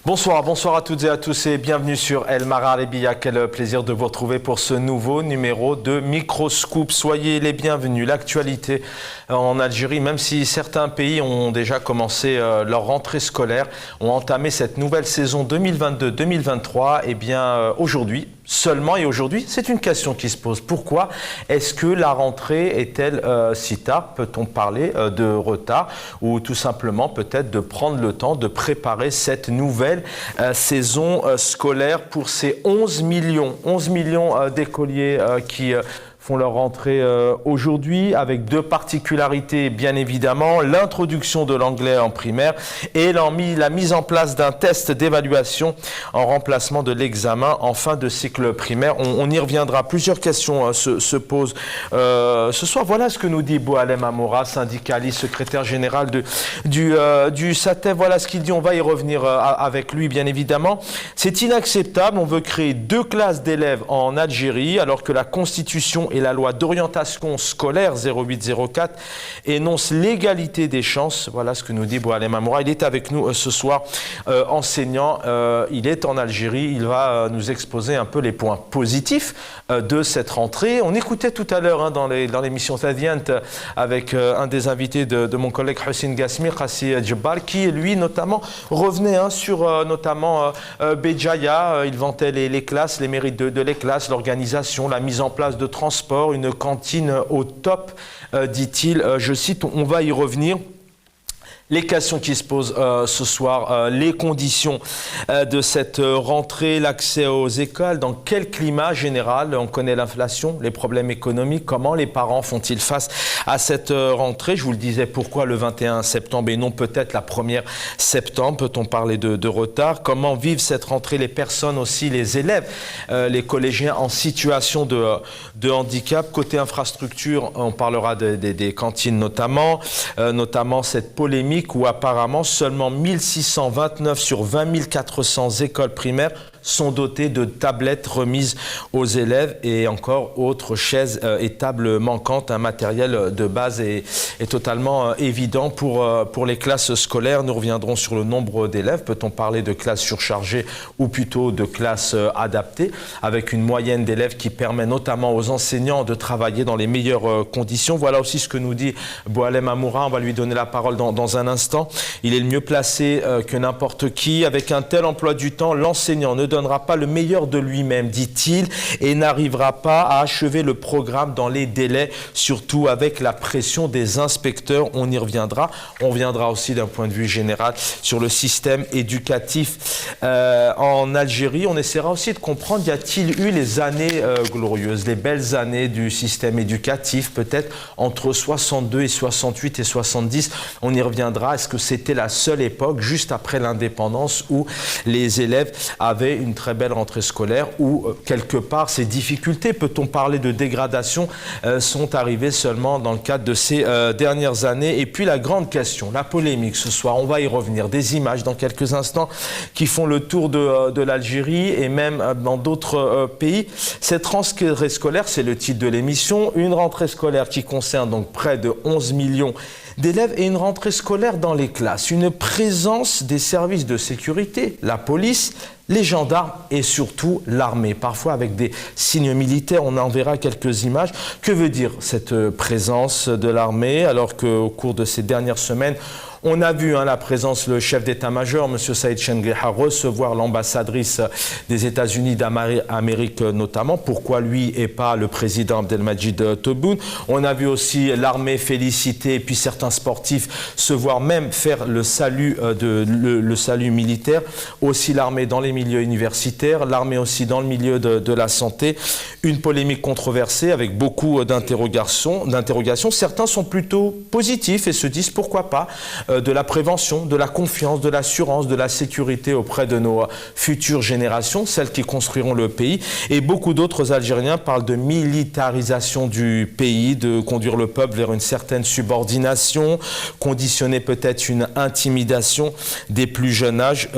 Bonsoir à toutes et à tous et bienvenue sur El Marharibiya. Quel plaisir de vous retrouver pour ce nouveau numéro de Microscoop. Soyez les bienvenus. L'actualité en Algérie, même si certains pays ont déjà commencé leur rentrée scolaire, ont entamé cette nouvelle saison 2022-2023, et bien aujourd'hui, seulement et aujourd'hui, c'est une question qui se pose. Pourquoi est-ce que la rentrée est-elle si tard? Peut-on parler de retard ou tout simplement peut-être de prendre le temps de préparer cette nouvelle saison scolaire pour ces 11 millions d'écoliers qui font leur rentrée aujourd'hui, avec deux particularités bien évidemment: l'introduction de l'anglais en primaire et la mise en place d'un test d'évaluation en remplacement de l'examen en fin de cycle primaire. On y reviendra. Plusieurs questions se posent ce soir. Voilà ce que nous dit Boualem Amoura, syndicaliste, secrétaire général du SATEF. Voilà ce qu'il dit. On va y revenir avec lui bien évidemment. C'est inacceptable. On veut créer 2 classes d'élèves en Algérie alors que la Constitution et la loi d'orientation scolaire 0804 énonce l'égalité des chances. Voilà ce que nous dit Boualem Amoura. Il est avec nous ce soir, enseignant. Il est en Algérie. Il va nous exposer un peu les points positifs de cette rentrée. On écoutait tout à l'heure dans l'émission Tadient avec un des invités de mon collègue Hussein Gasmi, Qassi Djebbar, qui lui notamment revenait sur notamment Béjaïa. Il vantait les classes, les mérites de les classes, l'organisation, la mise en place de transport, une cantine au top, dit-il. Je cite, on va y revenir. Les questions qui se posent ce soir, les conditions de cette rentrée, l'accès aux écoles, dans quel climat général? On connaît l'inflation, les problèmes économiques, comment les parents font-ils face à cette rentrée? Je vous le disais, pourquoi le 21 septembre et non peut-être la 1er septembre? Peut-on parler de retard? Comment vivent cette rentrée les personnes aussi, les élèves, les collégiens en situation de handicap? Côté infrastructure, on parlera des cantines notamment cette polémique où apparemment seulement 1629 sur 20 400 écoles primaires sont dotées de tablettes remises aux élèves, et encore autres chaises et tables manquantes. Un matériel de base est totalement évident pour les classes scolaires. Nous reviendrons sur le nombre d'élèves. Peut-on parler de classes surchargées ou plutôt de classes adaptées, avec une moyenne d'élèves qui permet notamment aux enseignants de travailler dans les meilleures conditions? Voilà aussi ce que nous dit Boualem Amoura. On va lui donner la parole dans un instant. Il est le mieux placé que n'importe qui. Avec un tel emploi du temps, l'enseignant ne donnera pas le meilleur de lui-même, dit-il, et n'arrivera pas à achever le programme dans les délais, surtout avec la pression des inspecteurs. On y reviendra. On reviendra aussi d'un point de vue général sur le système éducatif en Algérie. On essaiera aussi de comprendre, y a-t-il eu les années glorieuses, les belles années du système éducatif, peut-être entre 62 et 68 et 70. On y reviendra. Est-ce que c'était la seule époque, juste après l'indépendance, où les élèves avaient une très belle rentrée scolaire, ou quelque part ces difficultés, peut-on parler de dégradation, sont arrivées seulement dans le cadre de ces dernières années? Et puis la grande question, la polémique ce soir, on va y revenir. Des images dans quelques instants qui font le tour de l'Algérie et même dans d'autres pays. Cette rentrée scolaire, c'est le titre de l'émission, une rentrée scolaire qui concerne donc près de 11 millions d'élèves et une rentrée scolaire dans les classes, une présence des services de sécurité, la police, les gendarmes et surtout l'armée, parfois avec des signes militaires. On en verra quelques images. Que veut dire cette présence de l'armée, alors qu'au cours de ces dernières semaines, on a vu la présence, le chef d'état-major, M. Saïd Chengeha, recevoir l'ambassadrice des États-Unis d'Amérique notamment. Pourquoi lui et pas le président Abdelmajid Tebboune? On a vu aussi l'armée féliciter, et puis certains sportifs se voir même faire le salut militaire. Aussi l'armée dans les milieux universitaires, l'armée aussi dans le milieu de la santé. Une polémique controversée avec beaucoup d'interrogations. Certains sont plutôt positifs et se disent pourquoi pas de la prévention, de la confiance, de l'assurance, de la sécurité auprès de nos futures générations, celles qui construiront le pays. Et beaucoup d'autres Algériens parlent de militarisation du pays, de conduire le peuple vers une certaine subordination, conditionner peut-être une intimidation des plus jeunes âges,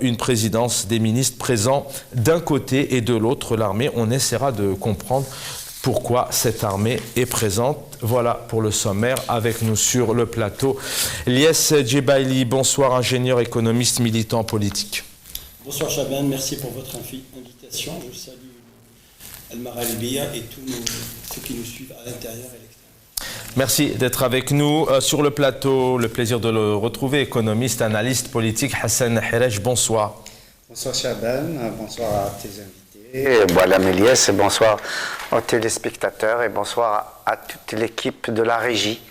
une présidence des ministres présents d'un côté et de l'autre l'armée. On essaiera de comprendre pourquoi cette armée est présente. Voilà pour le sommaire. Avec nous sur le plateau, Lies Djebaili, bonsoir, ingénieur, économiste, militant politique. Bonsoir Chaban, merci pour votre invitation. Je salue El Maralibia et tous ceux qui nous suivent à l'intérieur et à l'extérieur. Merci d'être avec nous sur le plateau. Le plaisir de le retrouver, économiste, analyste politique, Hassan Hirej. Bonsoir. Bonsoir Chaban, bonsoir à tes invités. Voilà Méliès, et bonsoir aux téléspectateurs et bonsoir à toute l'équipe de la régie.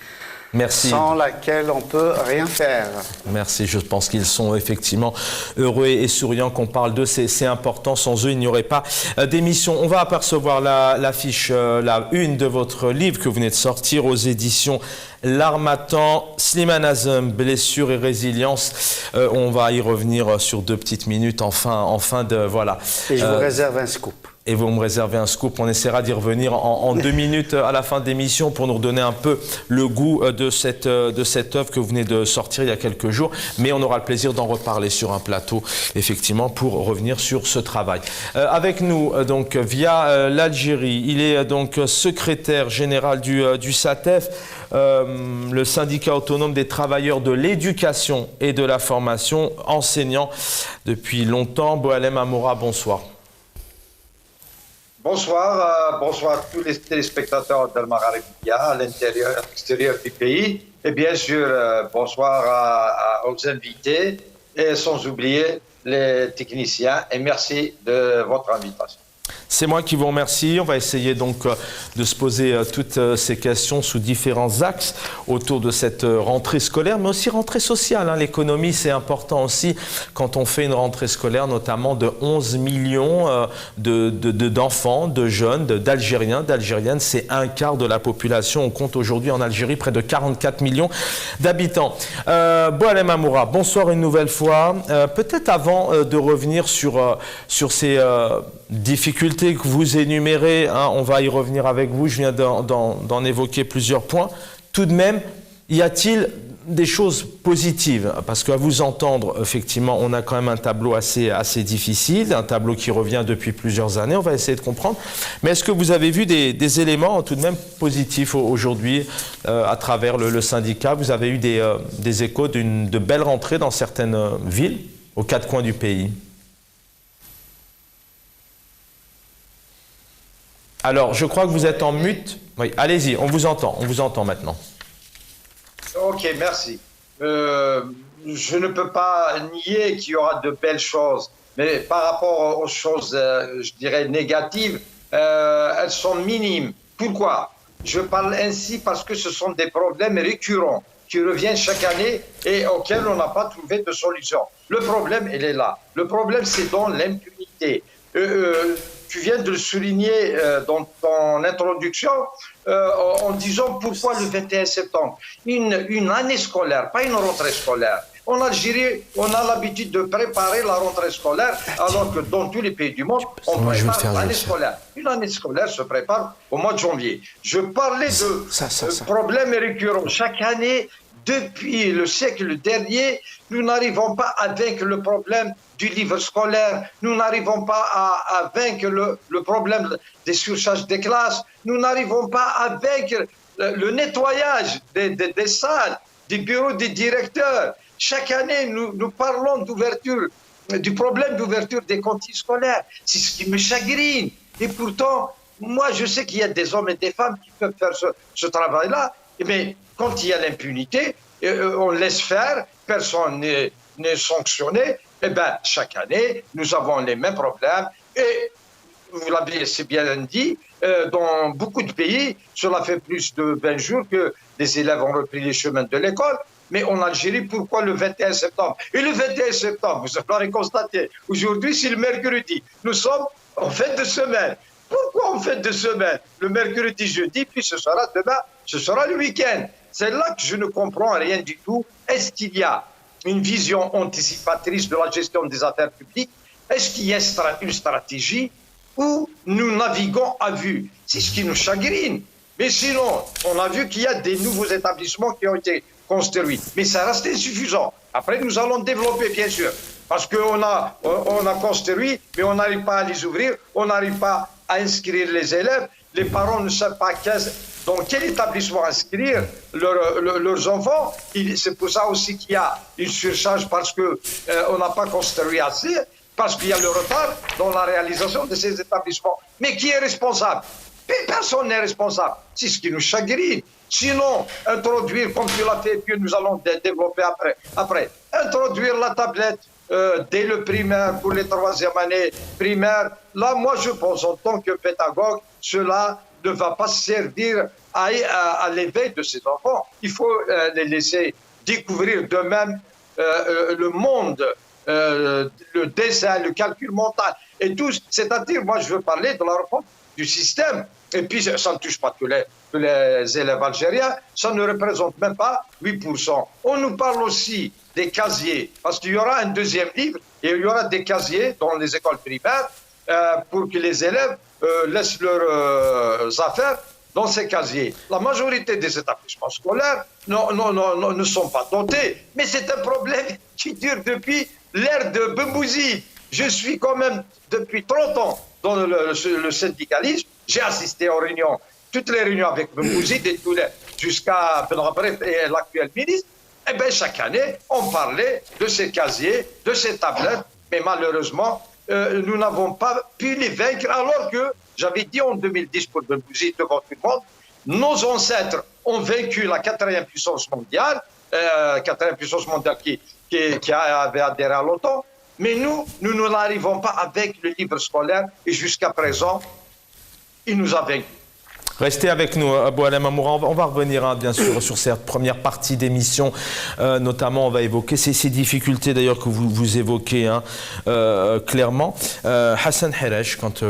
Merci. Sans laquelle on ne peut rien faire. Merci, je pense qu'ils sont effectivement heureux et souriants qu'on parle d'eux, c'est important, sans eux il n'y aurait pas d'émission. On va apercevoir l'affiche, la une de votre livre que vous venez de sortir aux éditions L'Harmattan, Slimane Azem, blessure et résilience. On va y revenir sur 2 petites minutes en fin de... Voilà. Et je vous réserve un scoop. Et vous me réservez un scoop. On essaiera d'y revenir en 2 minutes à la fin de l'émission pour nous redonner un peu le goût de cette œuvre que vous venez de sortir il y a quelques jours. Mais on aura le plaisir d'en reparler sur un plateau, effectivement, pour revenir sur ce travail. Avec nous, donc, via l'Algérie, il est donc secrétaire général du SATEF, le syndicat autonome des travailleurs de l'éducation et de la formation, enseignant depuis longtemps. Boualem Amoura, bonsoir. Bonsoir, bonsoir à tous les téléspectateurs d'El Maralibia, à l'intérieur et à l'extérieur du pays. Et bien sûr, bonsoir aux invités et sans oublier les techniciens. Et merci de votre invitation. C'est moi qui vous remercie. On va essayer donc de se poser toutes ces questions sous différents axes autour de cette rentrée scolaire, mais aussi rentrée sociale. L'économie, c'est important aussi quand on fait une rentrée scolaire, notamment de 11 millions d'enfants, de jeunes, d'Algériens, d'Algériennes. C'est un quart de la population. On compte aujourd'hui en Algérie près de 44 millions d'habitants. Boualem Amoura, bonsoir une nouvelle fois. Peut-être avant de revenir sur ces difficultés que vous énumérez, on va y revenir avec vous, je viens d'en évoquer plusieurs points. Tout de même, y a-t-il des choses positives? Parce qu'à vous entendre, effectivement, on a quand même un tableau assez difficile, un tableau qui revient depuis plusieurs années, on va essayer de comprendre. Mais est-ce que vous avez vu des éléments tout de même positifs aujourd'hui à travers le syndicat? Vous avez eu des échos de belles rentrées dans certaines villes, aux 4 coins du pays. Alors, je crois que vous êtes en mute. Oui, allez-y, on vous entend maintenant. Ok, merci. Je ne peux pas nier qu'il y aura de belles choses, mais par rapport aux choses, je dirais, négatives, elles sont minimes. Pourquoi? Je parle ainsi parce que ce sont des problèmes récurrents qui reviennent chaque année et auxquels on n'a pas trouvé de solution. Le problème, il est là. Le problème, c'est dans l'impunité. Tu viens de le souligner dans ton introduction en disant pourquoi le 21 septembre. Une année scolaire, pas une rentrée scolaire. En Algérie, on a l'habitude de préparer la rentrée scolaire, alors que dans tous les pays du monde, on prépare l'année scolaire. Une année scolaire se prépare au mois de janvier. Je parlais de problèmes récurrents. Chaque année, depuis le siècle dernier, nous n'arrivons pas à vaincre le problème du livre scolaire, nous n'arrivons pas à vaincre le problème des surcharges des classes, nous n'arrivons pas à vaincre le nettoyage des salles, des bureaux des directeurs. Chaque année, nous parlons d'ouverture, du problème d'ouverture des cantines scolaires. C'est ce qui me chagrine. Et pourtant, moi, je sais qu'il y a des hommes et des femmes qui peuvent faire ce travail-là, mais quand il y a l'impunité, on laisse faire, personne n'est sanctionné. Eh bien, chaque année, nous avons les mêmes problèmes. Et vous l'avez assez bien dit, dans beaucoup de pays, cela fait plus de 20 jours que les élèves ont repris les chemins de l'école. Mais en Algérie, pourquoi le 21 septembre? Et le 21 septembre, vous l'aurez constaté, aujourd'hui, c'est le mercredi. Nous sommes en fin de semaine. Pourquoi en fin de semaine? Le mercredi, jeudi, puis ce sera demain, ce sera le week-end. C'est là que je ne comprends rien du tout. Est-ce qu'il y a une vision anticipatrice de la gestion des affaires publiques? Est-ce qu'il y a une stratégie où nous naviguons à vue? C'est ce qui nous chagrine. Mais sinon, on a vu qu'il y a des nouveaux établissements qui ont été construits. Mais ça reste insuffisant. Après, nous allons développer, bien sûr. Parce qu'on a construit, mais on n'arrive pas à les ouvrir, on n'arrive pas à inscrire les élèves. Les parents ne savent pas dans quel établissement inscrire leurs enfants. C'est pour ça aussi qu'il y a une surcharge parce qu'on n'a pas construit assez. parce qu'il y a le retard dans la réalisation de ces établissements. Mais qui est responsable? Personne n'est responsable. C'est ce qui nous chagrine. Sinon, introduire, comme tu l'as fait, puis nous allons développer après, introduire la tablette dès le primaire, pour les 3e années primaires. Là, moi, je pense, en tant que pédagogue, cela ne va pas servir à l'éveil de ces enfants. Il faut les laisser découvrir d'eux-mêmes le monde, le dessin, le calcul mental et tout. C'est-à-dire, moi, je veux parler de la réforme du système. Et puis, ça ne touche pas tous les élèves algériens. Ça ne représente même pas 8%. On nous parle aussi des casiers, parce qu'il y aura un 2e livre et il y aura des casiers dans les écoles primaires pour que les élèves laissent leurs affaires dans ces casiers. La majorité des établissements scolaires ne sont pas dotés. Mais c'est un problème qui dure depuis l'ère de Bembouzi. Je suis quand même depuis 30 ans dans le syndicalisme. J'ai assisté aux réunions, toutes les réunions avec Bembouzi, jusqu'à l'actuel ministre. Eh bien, chaque année, on parlait de ces casiers, de ces tablettes. Mais malheureusement, nous n'avons pas pu les vaincre, alors que j'avais dit en 2010 pour Bembouzi devant tout le monde, nos ancêtres ont vaincu la 4e puissance mondiale, qui avait adhéré à l'OTAN, mais nous n'arrivons pas avec le livre scolaire et jusqu'à présent, il nous a vaincus. Restez avec nous, Boualem Amoura. On va revenir bien sûr sur cette première partie d'émission. Notamment, on va évoquer ces difficultés d'ailleurs que vous évoquez clairement. Hassan Harej, quand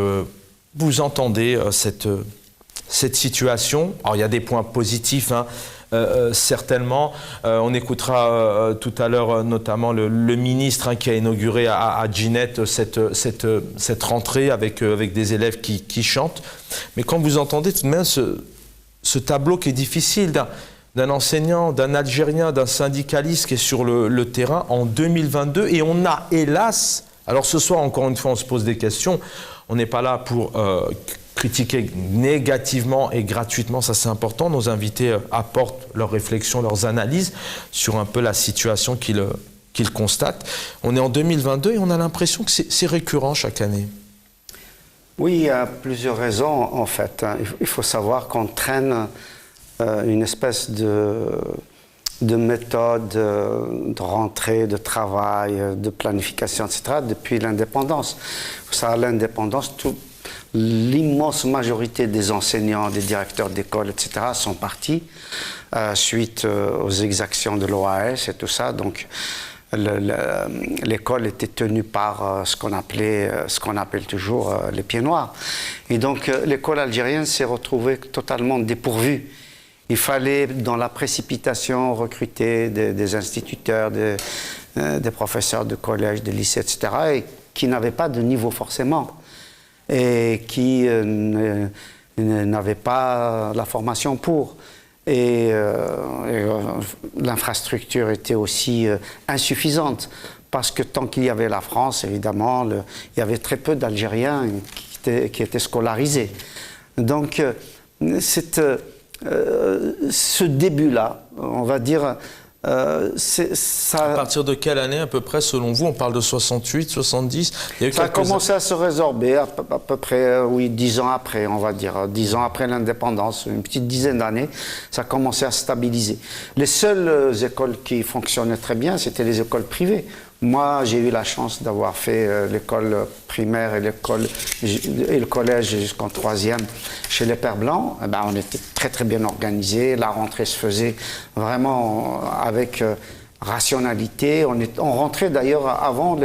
vous entendez cette situation, alors il y a des points positifs, certainement. On écoutera tout à l'heure notamment le ministre qui a inauguré à Ginette cette rentrée avec des élèves qui chantent. Mais quand vous entendez tout de même ce tableau qui est difficile d'un enseignant, d'un Algérien, d'un syndicaliste qui est sur le terrain en 2022, et on a hélas, alors ce soir encore une fois on se pose des questions, on n'est pas là pour critiquer négativement et gratuitement, ça c'est important. Nos invités apportent leurs réflexions, leurs analyses sur un peu la situation qu'ils constatent. On est en 2022 et on a l'impression que c'est récurrent chaque année. Oui, il y a plusieurs raisons en fait. Il faut savoir qu'on traîne une espèce de méthode de rentrée, de travail, de planification, etc. depuis l'indépendance. Vous savez, à l'indépendance, l'immense majorité des enseignants, des directeurs d'école, etc. sont partis suite aux exactions de l'OAS et tout ça. Donc, l'école était tenue par ce qu'on appelle toujours les pieds noirs. Et donc, l'école algérienne s'est retrouvée totalement dépourvue. Il fallait, dans la précipitation, recruter des instituteurs, des professeurs de collège, de lycée, etc., et qui n'avaient pas de niveau forcément, et qui n'avaient pas la formation pour. Et l'infrastructure était aussi insuffisante, parce que tant qu'il y avait la France, évidemment, il y avait très peu d'Algériens qui étaient scolarisés. Donc, ce début-là, on va dire, ça... À partir de quelle année, à peu près, selon vous? On parle de 68, 70? Ça a commencé à se résorber à peu près, 10 ans après, on va dire. 10 ans après l'indépendance, une petite dizaine d'années, ça a commencé à se stabiliser. Les seules écoles qui fonctionnaient très bien, c'était les écoles privées. Moi, j'ai eu la chance d'avoir fait l'école primaire et le collège jusqu'en 3e chez les Pères Blancs. Eh ben, on était très très bien organisés. La rentrée se faisait vraiment avec rationalité. On rentrait d'ailleurs avant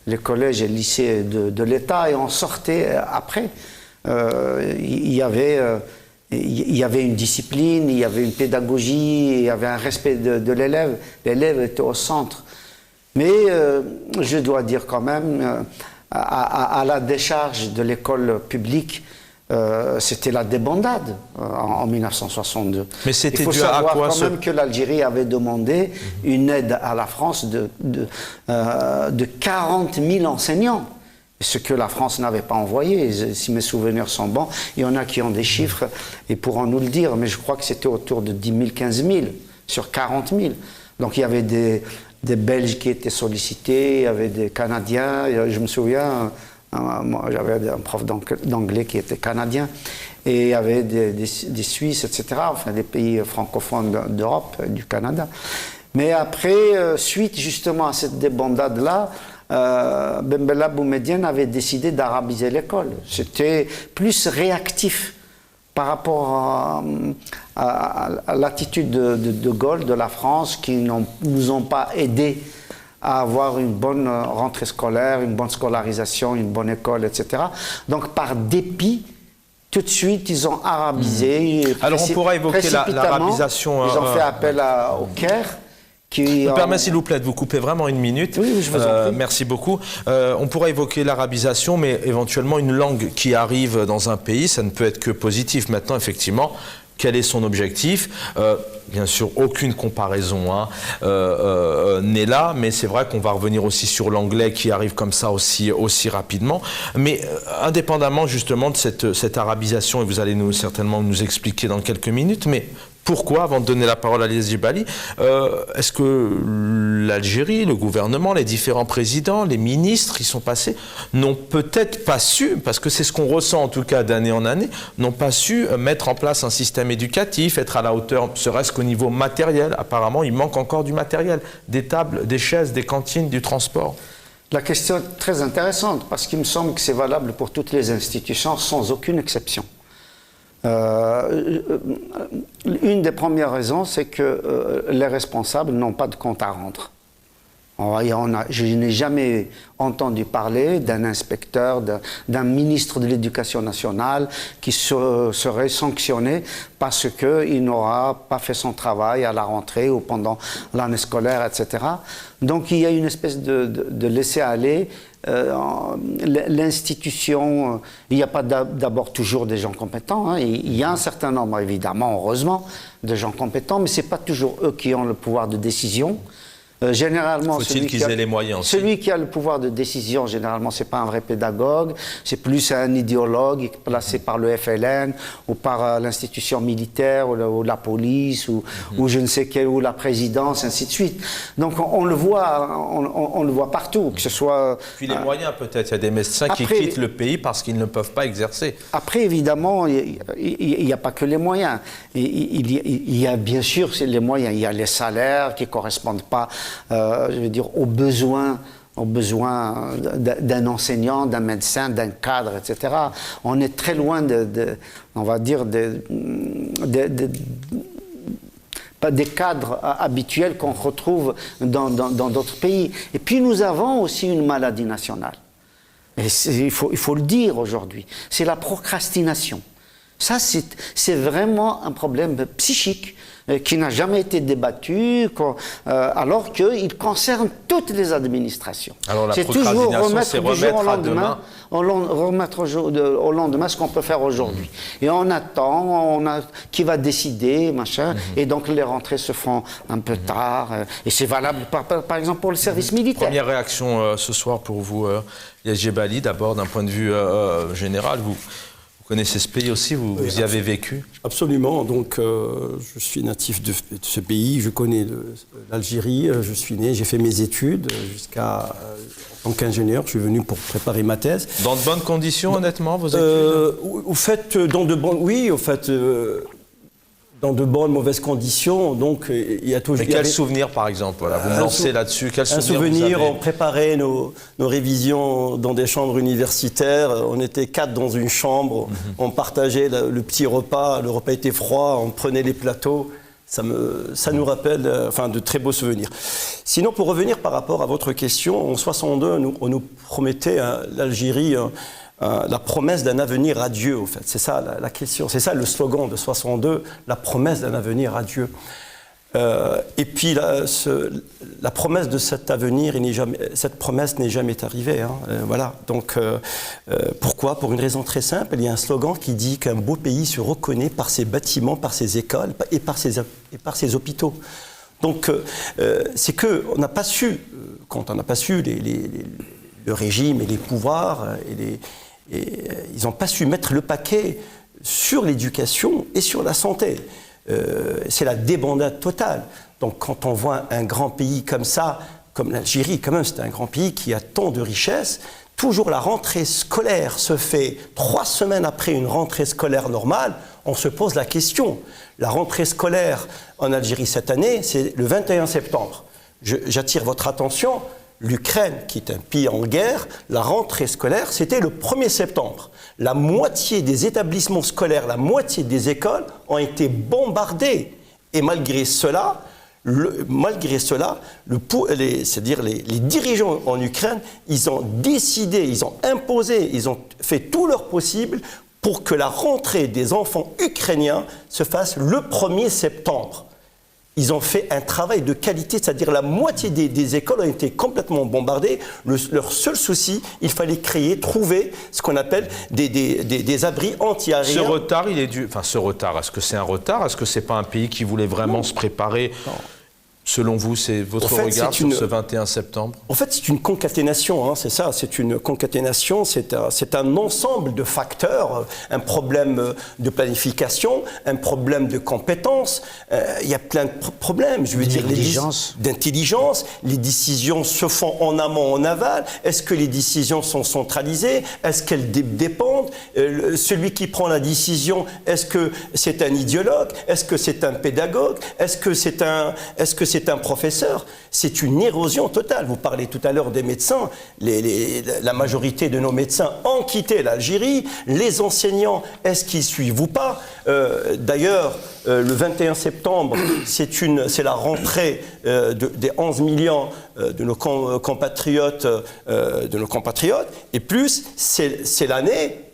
les collèges et le lycée de l'État et on sortait après. Il y avait une discipline, il y avait une pédagogie, il y avait un respect de l'élève. L'élève était au centre. Mais je dois dire quand même, à la décharge de l'école publique, c'était la débandade en 1962. Mais c'était Il faut dû à savoir quoi quand même que l'Algérie avait demandé une aide à la France de 40 000 enseignants. Ce que la France n'avait pas envoyé, si mes souvenirs sont bons. Il y en a qui ont des chiffres et pourront nous le dire, mais je crois que c'était autour de 10 000, 15 000 sur 40 000. Donc il y avait des Belges qui étaient sollicités, il y avait des Canadiens. Je me souviens, moi, j'avais un prof d'anglais qui était canadien, et il y avait des Suisses, etc., enfin des pays francophones d'Europe, du Canada. Mais après, suite justement à cette débandade-là, Ben Bella Boumedienne avait décidé d'arabiser l'école. C'était plus réactif par rapport à l'attitude de Gaulle, de la France, qui ne nous ont pas aidés à avoir une bonne rentrée scolaire, une bonne scolarisation, une bonne école, etc. Donc par dépit, tout de suite, ils ont arabisé. Alors on pourra évoquer l'arabisation. Ils ont fait appel au Caire. Je me permets, s'il vous plaît, de vous couper vraiment une minute. Oui, je vous en prie. Merci beaucoup. On pourra évoquer l'arabisation, mais éventuellement une langue qui arrive dans un pays, ça ne peut être que positif. Maintenant, effectivement, quel est son objectif? Bien sûr, aucune comparaison n'est là, mais c'est vrai qu'on va revenir aussi sur l'anglais qui arrive comme ça aussi rapidement. Mais indépendamment justement de cette arabisation, et vous allez certainement nous expliquer dans quelques minutes, mais pourquoi, avant de donner la parole à Elias Djebali, est-ce que l'Algérie, le gouvernement, les différents présidents, les ministres qui sont passés, n'ont peut-être pas su, parce que c'est ce qu'on ressent en tout cas d'année en année, n'ont pas su mettre en place un système éducatif, être à la hauteur, serait-ce qu'au niveau matériel. Apparemment, il manque encore du matériel, des tables, des chaises, des cantines, du transport. La question est très intéressante, parce qu'il me semble que c'est valable pour toutes les institutions, sans aucune exception. Une des premières raisons, c'est que les responsables n'ont pas de compte à rendre. Je n'ai jamais entendu parler d'un inspecteur, d'un ministre de l'Éducation nationale qui serait sanctionné parce qu'il n'aura pas fait son travail à la rentrée ou pendant l'année scolaire, etc. Donc il y a une espèce de laisser-aller. L'institution, il n'y a pas d'abord toujours des gens compétents. Il y a un certain nombre, évidemment, heureusement, de gens compétents, mais ce n'est pas toujours eux qui ont le pouvoir de décision. Généralement, faut-il qu'ils aient les moyens aussi. Celui qui a le pouvoir de décision, généralement, c'est pas un vrai pédagogue, c'est plus un idéologue placé par le FLN ou par l'institution militaire ou la police ou je ne sais quelle, ou la présidence, ainsi de suite. Donc on le voit, on le voit partout, que ce soit. Puis les moyens, peut-être, il y a des médecins qui quittent le pays parce qu'ils ne peuvent pas exercer. Après, évidemment, il n'y a pas que les moyens. Il y a bien sûr les moyens, il y a les salaires qui ne correspondent pas. Je veux dire, aux besoins d'un enseignant, d'un médecin, d'un cadre, etc. On est très loin on va dire, pas des cadres habituels qu'on retrouve dans d'autres pays. Et puis nous avons aussi une maladie nationale. Et il faut le dire aujourd'hui. C'est la procrastination. Ça, c'est vraiment un problème psychique qui n'a jamais été débattu, alors qu'il concerne toutes les administrations. Alors la procrastination, c'est remettre à demain. Remettre au lendemain ce qu'on peut faire aujourd'hui. Et on attend, qui va décider, machin, et donc les rentrées se font un peu tard. Et c'est valable, par exemple, pour le service militaire. Première réaction ce soir pour vous, Elias Djebali, d'abord d'un point de vue général. Vous connaissez ce pays aussi, vous y avez vécu? Absolument, donc je suis natif de ce pays, je connais l'Algérie, je suis né, j'ai fait mes études jusqu'à en tant qu'ingénieur, je suis venu pour préparer ma thèse. Dans de bonnes conditions, honnêtement, vos études? Au fait, dans de bonnes, mauvaises conditions, donc il y a toujours... Mais quel souvenir, par exemple, voilà, vous me lancez là-dessus, quel souvenir vous avez? On préparait nos révisions dans des chambres universitaires, on était 4 dans une chambre, on partageait le petit repas, le repas était froid, on prenait les plateaux, ça nous rappelle de très beaux souvenirs. Sinon, pour revenir par rapport à votre question, en 62, on nous promettait l'Algérie... la promesse d'un avenir radieux, au fait. C'est ça la question. C'est ça le slogan de 62, la promesse d'un avenir radieux. Et puis la promesse de cet avenir, cette promesse n'est jamais arrivée. Voilà. Donc pourquoi? Pour une raison très simple. Il y a un slogan qui dit qu'un beau pays se reconnaît par ses bâtiments, par ses écoles et par ses hôpitaux. Donc c'est qu'on n'a pas su, quand on n'a pas su le régime et les pouvoirs et ils n'ont pas su mettre le paquet sur l'éducation et sur la santé. c'est la débandade totale. Donc quand on voit un grand pays comme ça, comme l'Algérie, quand même, c'est un grand pays qui a tant de richesses. Toujours la rentrée scolaire se fait 3 semaines après une rentrée scolaire normale. On se pose la question. La rentrée scolaire en Algérie cette année, c'est le 21 septembre. J'attire votre attention. L'Ukraine, qui est un pays en guerre, la rentrée scolaire, c'était le 1er septembre. La moitié des établissements scolaires, la moitié des écoles ont été bombardées. Et malgré cela, c'est-à-dire les dirigeants en Ukraine, ils ont décidé, ils ont imposé, ils ont fait tout leur possible pour que la rentrée des enfants ukrainiens se fasse le 1er septembre. Ils ont fait un travail de qualité, c'est-à-dire la moitié des écoles ont été complètement bombardées. Leur seul souci, il fallait trouver ce qu'on appelle des abris anti-aériens. Ce retard, il est dû. Enfin, ce retard, est-ce que c'est un retard? Est-ce que c'est pas un pays qui voulait vraiment se préparer? Non. Selon vous, c'est votre regard sur ce 21 septembre? En fait, c'est une concaténation, c'est ça, c'est une concaténation, c'est un ensemble de facteurs, un problème de planification, un problème de compétences, il y a plein de problèmes, je veux dire, d'intelligence, les décisions se font en amont, en aval, est-ce que les décisions sont centralisées, est-ce qu'elles dépendent, celui qui prend la décision, est-ce que c'est un idéologue, est-ce que c'est un pédagogue, est-ce que c'est un professeur? C'est une érosion totale. Vous parlez tout à l'heure des médecins. La majorité de nos médecins ont quitté l'Algérie. Les enseignants, est-ce qu'ils suivent ou pas? D'ailleurs, le 21 septembre, c'est la rentrée des 11 millions de nos compatriotes. Et plus, c'est l'année.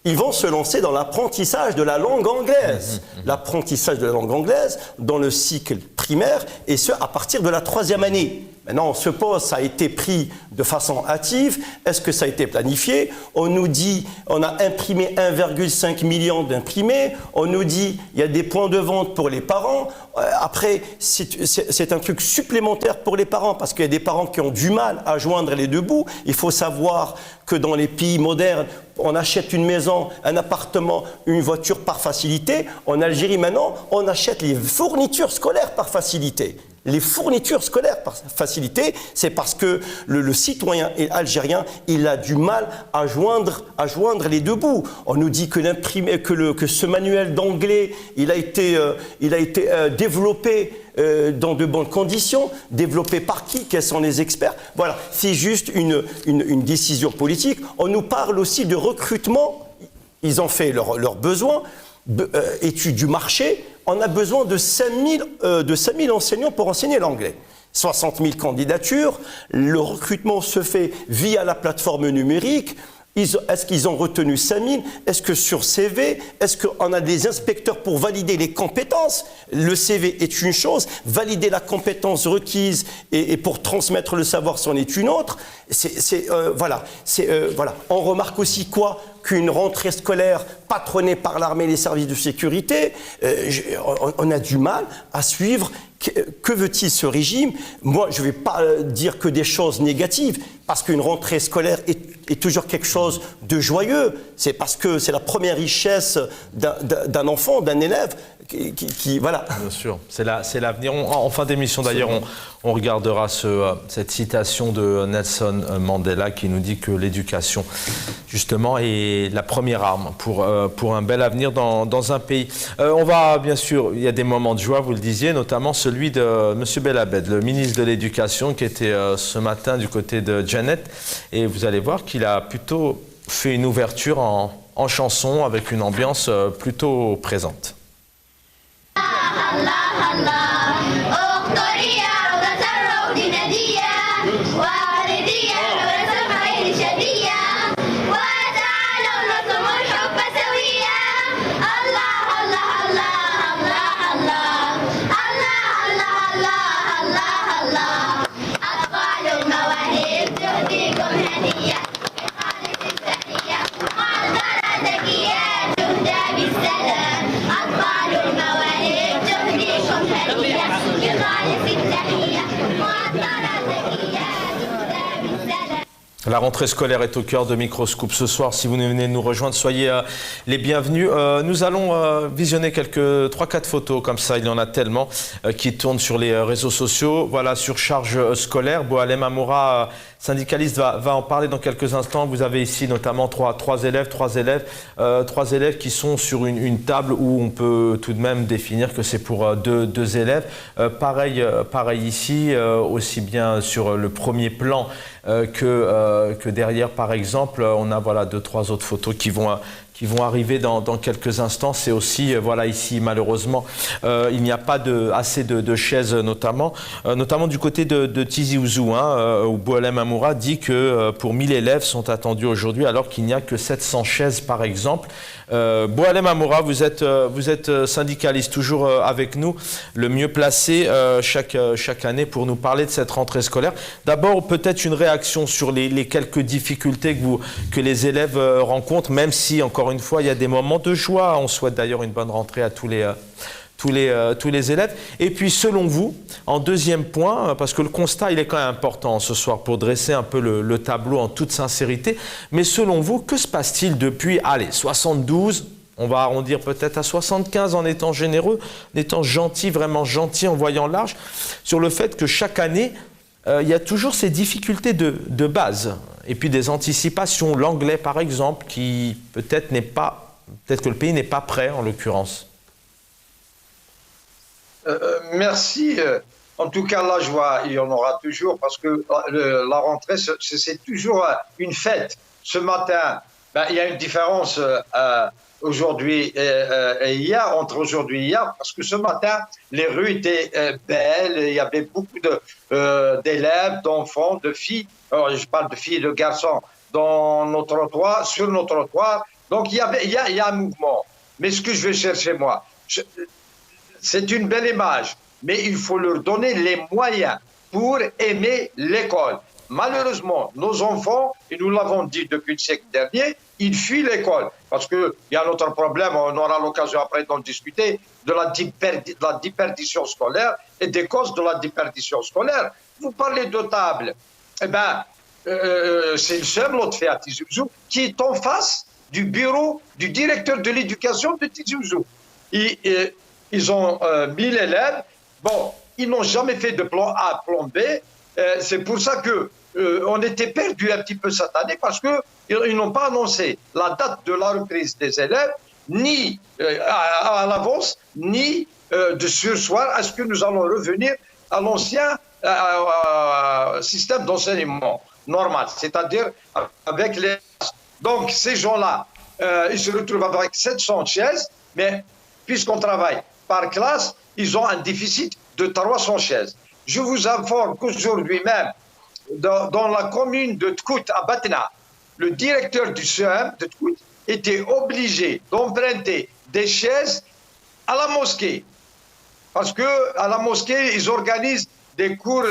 Ils vont se lancer dans l'apprentissage de la langue anglaise. L'apprentissage de la langue anglaise dans le cycle primaire, et ce, à partir de la 3e année. Maintenant, on se pose, ça a été pris de façon hâtive. Est-ce que ça a été planifié? On nous dit, on a imprimé 1,5 million d'imprimés. On nous dit, il y a des points de vente pour les parents. Après, c'est un truc supplémentaire pour les parents, parce qu'il y a des parents qui ont du mal à joindre les deux bouts. Il faut savoir que dans les pays modernes, on achète une maison, un appartement, une voiture par facilité. En Algérie, maintenant, on achète les fournitures scolaires par facilité. Les fournitures scolaires par facilité, c'est parce que le citoyen algérien, il a du mal à joindre les deux bouts. On nous dit que ce manuel d'anglais, il a été développé dans de bonnes conditions. Développé par qui? Quels sont les experts? Voilà, c'est juste une décision politique. On nous parle aussi de recrutement. Ils ont fait leurs besoins, études du marché. On a besoin de 5 000 enseignants pour enseigner l'anglais. 60 000 candidatures. Le recrutement se fait via la plateforme numérique. Est-ce qu'ils ont retenu 5 000? Est-ce que sur CV, est-ce qu'on a des inspecteurs pour valider les compétences? Le CV est une chose, valider la compétence requise et pour transmettre le savoir, c'en est une autre. Voilà. On remarque aussi quoi? Qu'une rentrée scolaire patronnée par l'armée et les services de sécurité, on a du mal à suivre. Que veut-il ce régime? Moi, je ne vais pas dire que des choses négatives, parce qu'une rentrée scolaire est toujours quelque chose de joyeux. C'est parce que c'est la première richesse d'un enfant, d'un élève. Voilà. Bien sûr, c'est l'avenir. En fin d'émission, d'ailleurs, on regardera cette citation de Nelson Mandela qui nous dit que l'éducation, justement, est la première arme pour un bel avenir dans un pays. On va, bien sûr, il y a des moments de joie, vous le disiez, notamment celui de M. Belabed, le ministre de l'Éducation, qui était ce matin du côté de Janet. Et vous allez voir qu'il a plutôt fait une ouverture en chanson avec une ambiance plutôt présente. La rentrée scolaire est au cœur de Microscoop ce soir. Si vous venez de nous rejoindre, soyez les bienvenus. Nous allons visionner quelques 3-4 photos comme ça. Il y en a tellement qui tournent sur les réseaux sociaux. Voilà, surcharge scolaire. Boualem Amoura, syndicaliste, va en parler dans quelques instants. Vous avez ici notamment trois élèves qui sont sur une table où on peut tout de même définir que c'est pour deux élèves. Pareil ici, aussi bien sur le premier plan que derrière, par exemple, on a 2-3 autres photos qui vont arriver dans quelques instants. C'est aussi, ici, malheureusement, il n'y a pas assez de chaises, notamment du côté de Tizi Ouzou, où Boualem Amoura dit que pour 1000 élèves sont attendus aujourd'hui, alors qu'il n'y a que 700 chaises, par exemple. Boualem Amoura, vous êtes syndicaliste, toujours avec nous, le mieux placé chaque année pour nous parler de cette rentrée scolaire. D'abord, peut-être une réaction sur les quelques difficultés que les élèves rencontrent, même si, encore une fois, il y a des moments de joie. On souhaite d'ailleurs une bonne rentrée à tous les élèves. Et puis, selon vous, en deuxième point, parce que le constat, il est quand même important ce soir pour dresser un peu le tableau en toute sincérité, mais selon vous, que se passe-t-il depuis, 72, on va arrondir peut-être à 75 en étant généreux, en étant gentil, vraiment gentil, en voyant large, sur le fait que chaque année, il y a toujours ces difficultés de base, et puis des anticipations. L'anglais, par exemple, qui peut-être que le pays n'est pas prêt, en l'occurrence. Merci. En tout cas, la joie, il y en aura toujours, parce que la rentrée, c'est toujours une fête. Ce matin, il y a une différence aujourd'hui et hier, entre aujourd'hui et hier, parce que ce matin, les rues étaient belles, il y avait beaucoup d'élèves, d'enfants, de filles, alors, je parle de filles et de garçons, sur nos trottoirs. Donc, il y a un mouvement. Mais ce que je vais chercher, moi, c'est une belle image, mais il faut leur donner les moyens pour aimer l'école. Malheureusement, nos enfants, et nous l'avons dit depuis le siècle dernier, ils fuient l'école. Parce qu'il y a un autre problème, on aura l'occasion après d'en discuter, de la déperdition scolaire et des causes de la déperdition scolaire. Vous parlez de table. Eh bien, c'est le seul autre fait à Tizi Ouzou qui est en face du bureau du directeur de l'éducation de Tizi Ouzou. Ils ont 1000 élèves. Bon, ils n'ont jamais fait de plan A, plan B. C'est pour ça qu'on était perdus un petit peu cette année, parce qu'ils n'ont pas annoncé la date de la reprise des élèves, ni à l'avance, ni de ce soir. Est-ce que nous allons revenir à l'ancien système d'enseignement normal, c'est-à-dire avec les... Donc, ces gens-là, ils se retrouvent avec 700 chaises, mais puisqu'on travaille par classe, ils ont un déficit de 300 chaises. Je vous informe qu'aujourd'hui même, dans la commune de Tkout, à Batna, le directeur du CEM de Tkout était obligé d'emprunter des chaises à la mosquée. Parce qu'à la mosquée, ils organisent des cours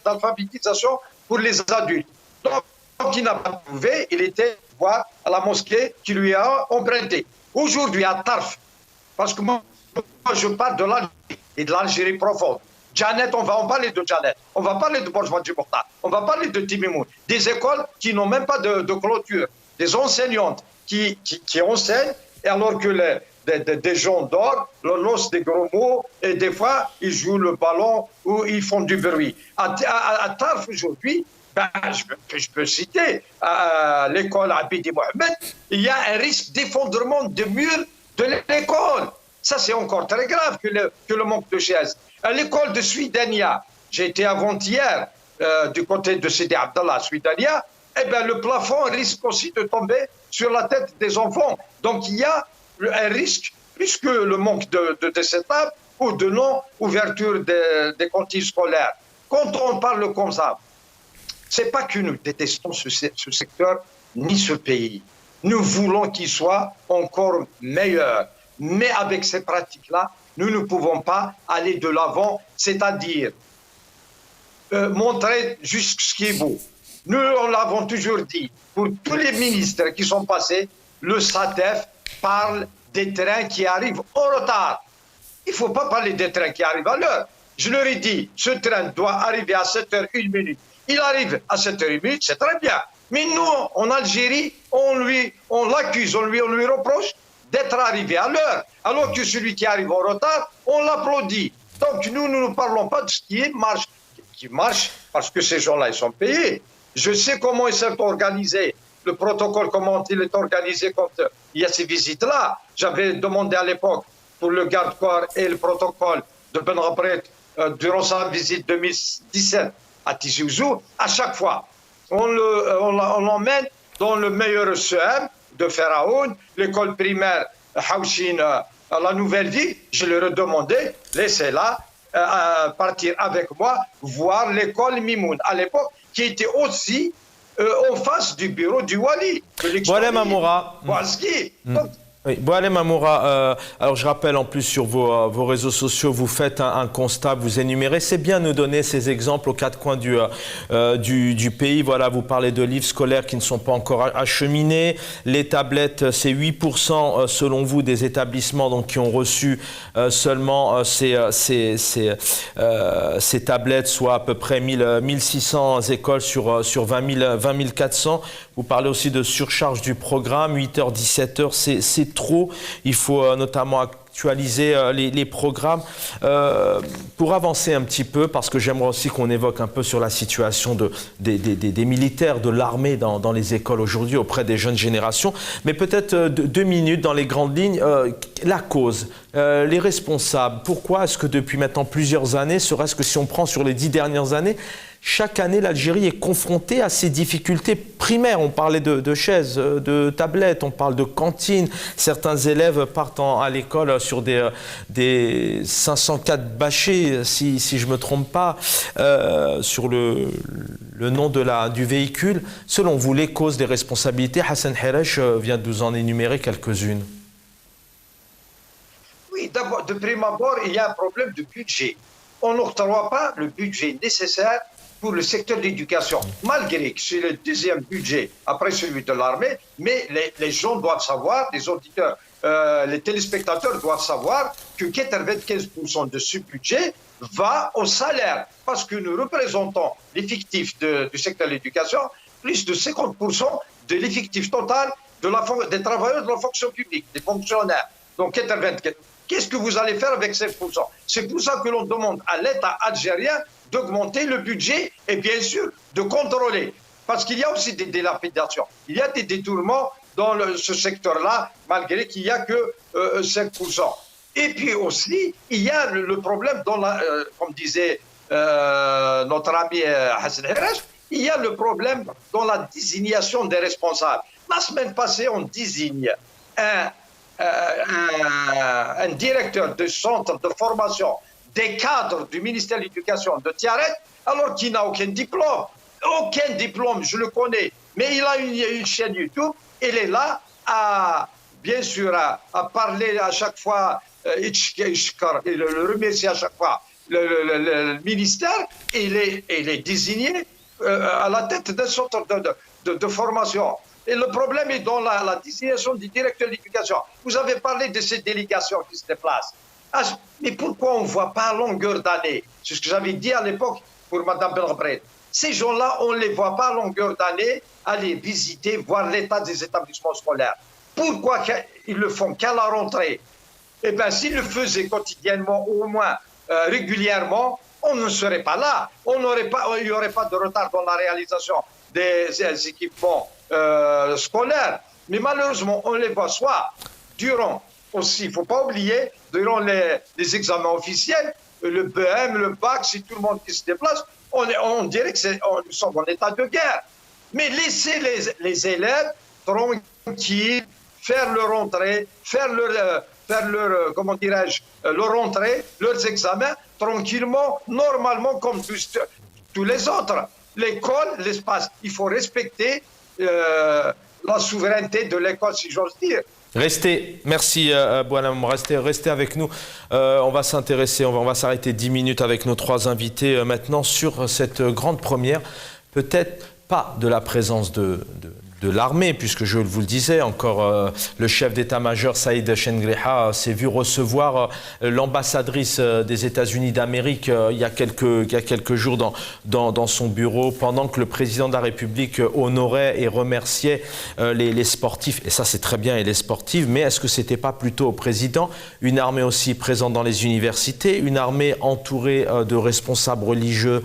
d'alphabétisation pour les adultes. Donc, il n'a pas trouvé, il était voir à la mosquée qui lui a emprunté. Aujourd'hui, à Tarf, parce que moi, je parle de l'Algérie et de l'Algérie profonde. Janet, on va en parler de Janet, on va parler de Borj-Mandjibourta, on va parler de Timimoun, des écoles qui n'ont même pas de clôture, des enseignantes qui enseignent, alors que des gens dorment, lancent des gros mots, et des fois, ils jouent le ballon ou ils font du bruit. À Tarf, aujourd'hui, je peux citer l'école Abidi Mohamed, il y a un risque d'effondrement de murs de l'école. Ça, c'est encore très grave que le manque de chaises. À l'école de Suidania, j'ai été avant-hier du côté de Sidi Abdallah, Suidania, le plafond risque aussi de tomber sur la tête des enfants. Donc, il y a un risque, puisque le manque de cette table ou de non-ouverture des cantines scolaires. Quand on parle comme ça, c'est pas que nous détestons ce secteur ni ce pays. Nous voulons qu'il soit encore meilleur. Mais avec ces pratiques-là, nous ne pouvons pas aller de l'avant, c'est-à-dire montrer juste ce qui est beau. Nous, on l'avons toujours dit, pour tous les ministres qui sont passés, le SATEF parle des trains qui arrivent en retard. Il ne faut pas parler des trains qui arrivent à l'heure. Je leur ai dit, ce train doit arriver à 7h01. Il arrive à 7h30, c'est très bien. Mais nous, en Algérie, on l'accuse, on lui reproche d'être arrivé à l'heure. Alors que celui qui arrive en retard, on l'applaudit. Donc nous ne parlons pas de ce qui marche parce que ces gens-là, ils sont payés. Je sais comment ils sont organisés. Le protocole, comment il est organisé quand il y a ces visites-là. J'avais demandé à l'époque pour le garde-corps et le protocole de Ben Rabret durant sa visite 2017 à Tizi Ouzou. À chaque fois, on l'emmène dans le meilleur CEM de Pharaon, l'école primaire Haouchine, la nouvelle vie. Je leur ai demandé, laissez-la partir avec moi, voir l'école Mimoun à l'époque, qui était aussi en face du bureau du Wali. Boualem Amoura. Oui, Boualem Amoura, alors je rappelle en plus sur vos réseaux sociaux, vous faites un constat, vous énumérez. C'est bien de nous donner ces exemples aux quatre coins du pays. Voilà, vous parlez de livres scolaires qui ne sont pas encore acheminés. Les tablettes, c'est 8% selon vous des établissements donc, qui ont reçu seulement ces tablettes, soit à peu près 1600 écoles sur 20 400. Vous parlez aussi de surcharge du programme, 8h, 17h, c'est trop. Il faut notamment actualiser les programmes. Pour avancer un petit peu, parce que j'aimerais aussi qu'on évoque un peu sur la situation des militaires, de l'armée dans les écoles aujourd'hui auprès des jeunes générations. Mais peut-être 2 minutes dans les grandes lignes. La cause, les responsables. Pourquoi est-ce que depuis maintenant plusieurs années, serait-ce que si on prend sur les 10 dernières années, chaque année, l'Algérie est confrontée à ces difficultés primaires. On parlait de chaises, de tablettes, on parle de cantines. Certains élèves partent à l'école sur des 504 bâchés, si je ne me trompe pas, sur le nom du véhicule. Selon vous, les causes des responsabilités, Hassan Heresh vient de vous en énumérer quelques-unes. Oui, d'abord, de prime abord, il y a un problème de budget. On n'octroie pas le budget nécessaire pour le secteur de l'éducation, malgré que c'est le deuxième budget après celui de l'armée, mais les gens doivent savoir, les auditeurs, les téléspectateurs doivent savoir que 95% de ce budget va au salaire, parce que nous représentons l'effectif du secteur de l'éducation, plus de 50% de l'effectif total des travailleurs de la fonction publique, des fonctionnaires. Donc 94%. Qu'est-ce que vous allez faire avec 5%? C'est pour ça que l'on demande à l'État algérien d'augmenter le budget et bien sûr de contrôler. Parce qu'il y a aussi des dilapidations. Il y a des détournements dans ce secteur-là, malgré qu'il n'y a que 5%. Et puis aussi, il y a le problème, comme disait notre ami Hassan Heresh, il y a le problème dans la désignation des responsables. La semaine passée, on désigne un directeur de centre de formation des cadres du ministère de l'Éducation de Tiaret, alors qu'il n'a aucun diplôme. Aucun diplôme, je le connais. Mais il a une chaîne YouTube. Il est là, bien sûr, à parler à chaque fois, et le remercier à chaque fois le ministère. Il est désigné à la tête d'un centre de formation. Et le problème est dans la désignation du directeur d'éducation. Vous avez parlé de ces délégations qui se déplacent. Mais pourquoi on ne voit pas à longueur d'année? C'est ce que j'avais dit à l'époque pour Mme Belgrade. Ces gens-là, on ne les voit pas à longueur d'année aller visiter, voir l'état des établissements scolaires. Pourquoi ils le font qu'à la rentrée? Eh bien, s'ils le faisaient quotidiennement, ou au moins régulièrement, on ne serait pas là. Il n'y aurait pas de retard dans la réalisation des équipements scolaires. Mais malheureusement, on les voit soit durant aussi, il ne faut pas oublier, durant les examens officiels, le BM, le bac, c'est tout le monde qui se déplace, on dirait que nous sommes en état de guerre. Mais laissez les élèves tranquilles, faire leur rentrée, faire leur comment dirais-je, leur rentrée, leurs examens, tranquillement, normalement, comme tous les autres. L'école, l'espace, il faut respecter la souveraineté de l'école, si j'ose dire. Restez, merci Boualem, restez avec nous. On va s'intéresser, on va s'arrêter 10 minutes avec nos 3 invités maintenant sur cette grande première, peut-être pas de la présence de de l'armée, puisque je vous le disais, encore le chef d'état-major Saïd Chengreha s'est vu recevoir l'ambassadrice des États-Unis d'Amérique il y a quelques jours dans son bureau, pendant que le président de la République honorait et remerciait les sportifs, et ça c'est très bien, et les sportifs, mais est-ce que c'était pas plutôt au président, une armée aussi présente dans les universités, une armée entourée de responsables religieux,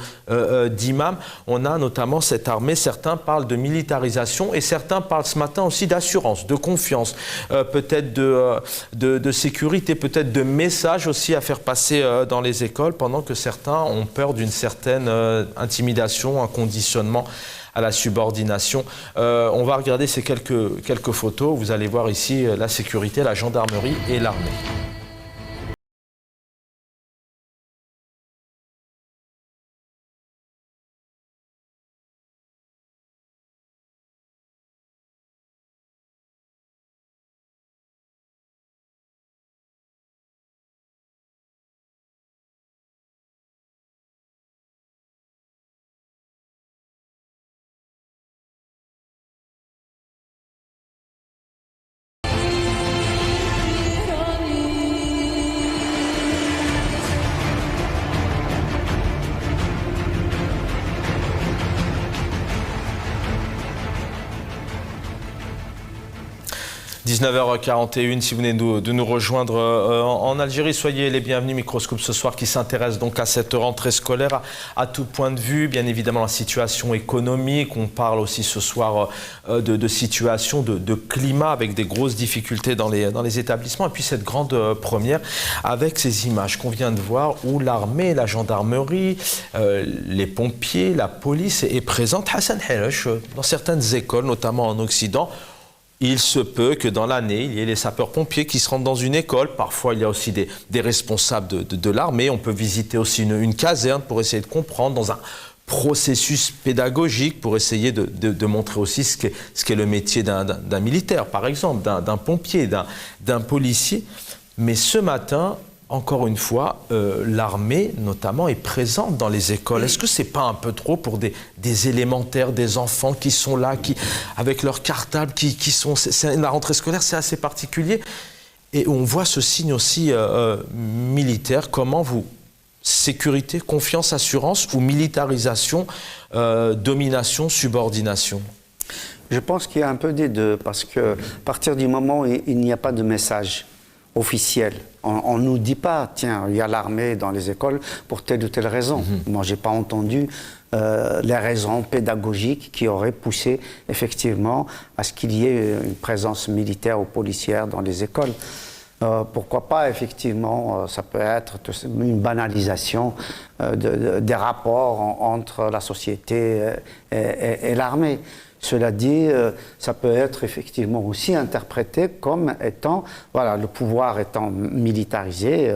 d'imams? On a notamment cette armée, certains parlent de militarisation, et certains parlent ce matin aussi d'assurance, de confiance, peut-être de sécurité, peut-être de messages aussi à faire passer dans les écoles, pendant que certains ont peur d'une certaine intimidation, un conditionnement à la subordination. On va regarder ces quelques photos. Vous allez voir ici la sécurité, la gendarmerie et l'armée. – 19h41, si vous venez de nous rejoindre en Algérie, soyez les bienvenus. Microscope ce soir qui s'intéresse donc à cette rentrée scolaire à tout point de vue. Bien évidemment la situation économique, on parle aussi ce soir de situation, de climat avec des grosses difficultés dans les établissements. Et puis cette grande première avec ces images qu'on vient de voir où l'armée, la gendarmerie, les pompiers, la police est présente. Hassan Helech, dans certaines écoles, notamment en Occident, il se peut que dans l'année, il y ait les sapeurs-pompiers qui se rendent dans une école. Parfois, il y a aussi des responsables de l'armée. On peut visiter aussi une caserne pour essayer de comprendre dans un processus pédagogique pour essayer de montrer aussi ce qu'est le métier d'un militaire, par exemple, d'un pompier, d'un policier. Mais ce matin, encore une fois, l'armée, notamment, est présente dans les écoles. Est-ce que ce n'est pas un peu trop pour des élémentaires, des enfants qui sont là, avec leurs cartables, la rentrée scolaire, c'est assez particulier. Et on voit ce signe aussi militaire. Comment vous... Sécurité, confiance, assurance ou militarisation, domination, subordination? Je pense qu'il y a un peu des deux, parce que à partir du moment où il n'y a pas de message officiel, on ne nous dit pas, tiens, il y a l'armée dans les écoles pour telle ou telle raison. Moi, je n'ai pas entendu les raisons pédagogiques qui auraient poussé effectivement à ce qu'il y ait une présence militaire ou policière dans les écoles. Pourquoi pas, effectivement, ça peut être une banalisation des rapports entre la société et l'armée. Cela dit, ça peut être effectivement aussi interprété comme étant, voilà, le pouvoir étant militarisé.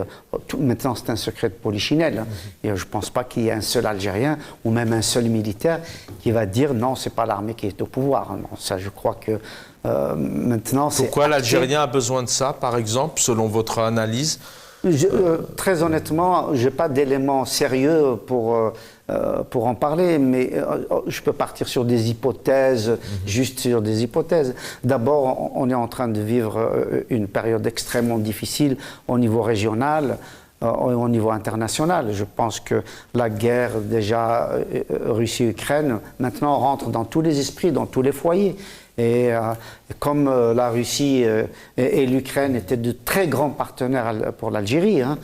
Maintenant, c'est un secret de polichinelle. Et je ne pense pas qu'il y ait un seul Algérien ou même un seul militaire qui va dire non, c'est pas l'armée qui est au pouvoir. Non, ça, je crois que maintenant, c'est. Pourquoi l'Algérien a besoin de ça, par exemple, selon votre analyse? Très honnêtement, je n'ai pas d'éléments sérieux pour en parler, mais je peux partir sur des hypothèses, juste sur des hypothèses. D'abord, on est en train de vivre une période extrêmement difficile au niveau régional, au niveau international. Je pense que la guerre, déjà, Russie-Ukraine, maintenant rentre dans tous les esprits, dans tous les foyers. Et comme la Russie et l'Ukraine étaient de très grands partenaires pour l'Algérie, hein,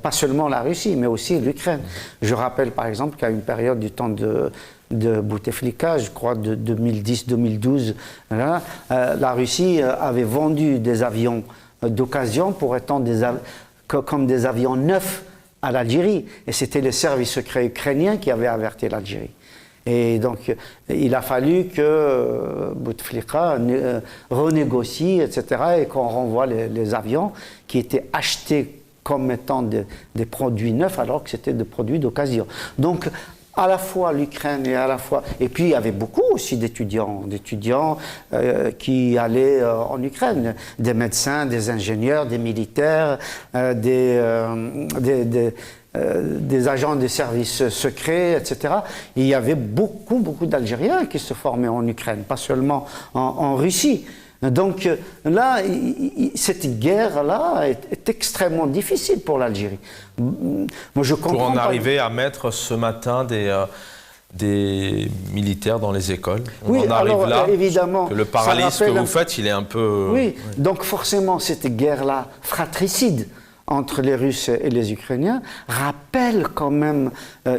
pas seulement la Russie, mais aussi l'Ukraine. Je rappelle par exemple qu'à une période du temps de Bouteflika, je crois de 2010-2012, la Russie avait vendu des avions d'occasion pour étant comme des avions neufs à l'Algérie. Et c'était les services secrets ukrainiens qui avaient averti l'Algérie. Et donc, il a fallu que Bouteflika renégocie, etc., et qu'on renvoie les avions qui étaient achetés comme étant des produits neufs, alors que c'était des produits d'occasion. Donc, à la fois l'Ukraine et à la fois... Et puis, il y avait beaucoup aussi d'étudiants qui allaient en Ukraine, des médecins, des ingénieurs, des militaires, des agents des services secrets, etc. Et il y avait beaucoup d'Algériens qui se formaient en Ukraine, pas seulement en Russie. Donc là, cette guerre-là est extrêmement difficile pour l'Algérie. Moi, je comprends pour en pas... arriver à mettre ce matin des militaires dans les écoles. On oui, en arrive alors, là. Évidemment, que le parallélisme que vous faites, il est un peu... Oui, donc forcément, cette guerre-là, fratricide, entre les Russes et les Ukrainiens, rappelle quand même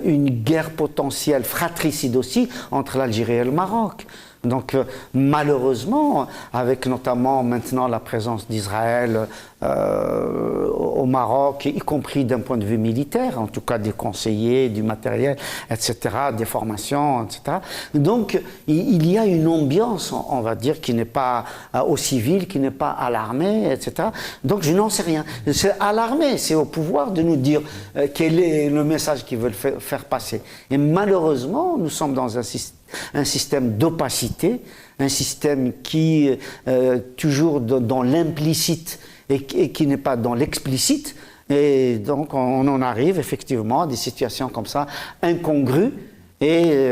une guerre potentielle, fratricide aussi, entre l'Algérie et le Maroc. Donc malheureusement, avec notamment maintenant la présence d'Israël au Maroc, y compris d'un point de vue militaire, en tout cas des conseillers, du matériel, etc., des formations, etc. Donc il y a une ambiance, on va dire, qui n'est pas aux civils, qui n'est pas à l'armée, etc. Donc je n'en sais rien. C'est à l'armée, c'est au pouvoir de nous dire quel est le message qu'ils veulent faire passer. Et malheureusement, nous sommes dans un système d'opacité, un système qui toujours dans l'implicite et qui n'est pas dans l'explicite. Et donc on en arrive effectivement à des situations comme ça, incongrues. Et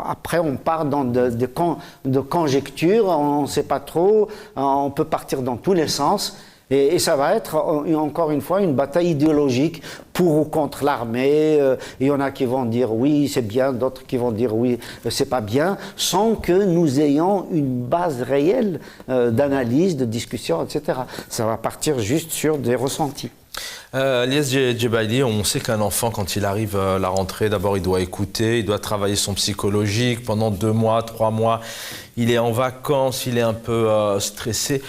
après, on part dans de conjectures, on ne sait pas trop, on peut partir dans tous les sens. Et ça va être, encore une fois, une bataille idéologique pour ou contre l'armée. Il y en a qui vont dire oui, c'est bien, d'autres qui vont dire oui, c'est pas bien, sans que nous ayons une base réelle d'analyse, de discussion, etc. Ça va partir juste sur des ressentis. Lies Djebaili, on sait qu'un enfant, quand il arrive à la rentrée, d'abord il doit écouter, il doit travailler son psychologique pendant 2 mois, 3 mois. Il est en vacances, il est un peu stressé.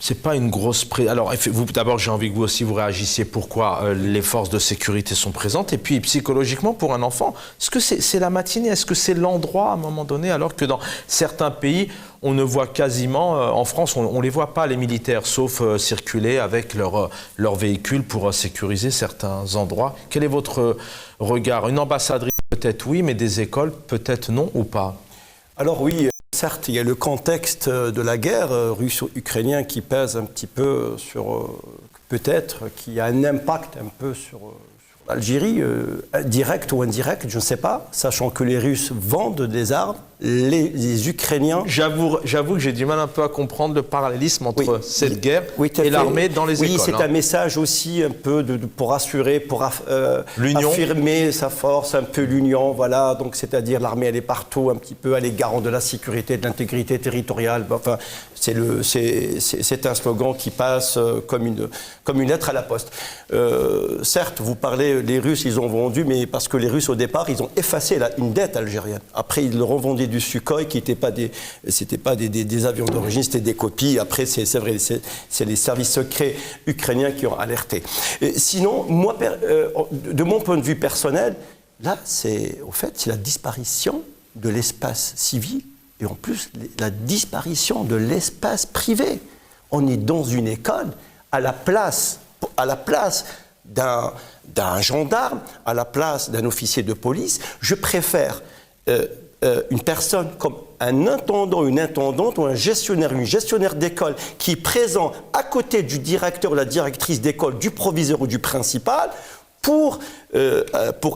C'est pas une grosse Alors, vous, d'abord, j'ai envie que vous aussi vous réagissiez pourquoi les forces de sécurité sont présentes. Et puis, psychologiquement, pour un enfant, est-ce que c'est la matinée? Est-ce que c'est l'endroit à un moment donné? Alors que dans certains pays, on ne voit quasiment, en France, on ne les voit pas, les militaires, sauf circuler avec leur véhicule pour sécuriser certains endroits. Quel est votre regard? Une ambassadrice, peut-être oui, mais des écoles, peut-être non ou pas? Alors oui, certes, il y a le contexte de la guerre russo-ukrainienne qui pèse un petit peu sur, peut-être, qui a un impact un peu sur l'Algérie, direct ou indirect, je ne sais pas, sachant que les Russes vendent des armes, les Ukrainiens... J'avoue que j'ai du mal un peu à comprendre le parallélisme entre cette guerre et l'armée dans les écoles. Oui, c'est un message aussi un peu pour assurer, pour affirmer sa force, un peu l'union, voilà. Donc, c'est-à-dire l'armée, elle est partout, un petit peu, elle est garante de la sécurité, de l'intégrité territoriale. Enfin, c'est un slogan qui passe comme une lettre à la poste. Certes, vous parlez, les Russes, ils ont vendu, mais parce que les Russes, au départ, ils ont effacé une dette algérienne. Après, ils leur ont vendu du Sukhoi qui n'étaient pas des avions d'origine, c'était des copies. Après, c'est vrai, c'est les services secrets ukrainiens qui ont alerté. Sinon, moi, de mon point de vue personnel, là, c'est la disparition de l'espace civil et en plus la disparition de l'espace privé. On est dans une école à la place d'un gendarme, à la place d'un officier de police. Je préfère une personne comme un intendant, une intendante ou un gestionnaire, une gestionnaire d'école qui est présent à côté du directeur ou la directrice d'école, du proviseur ou du principal pour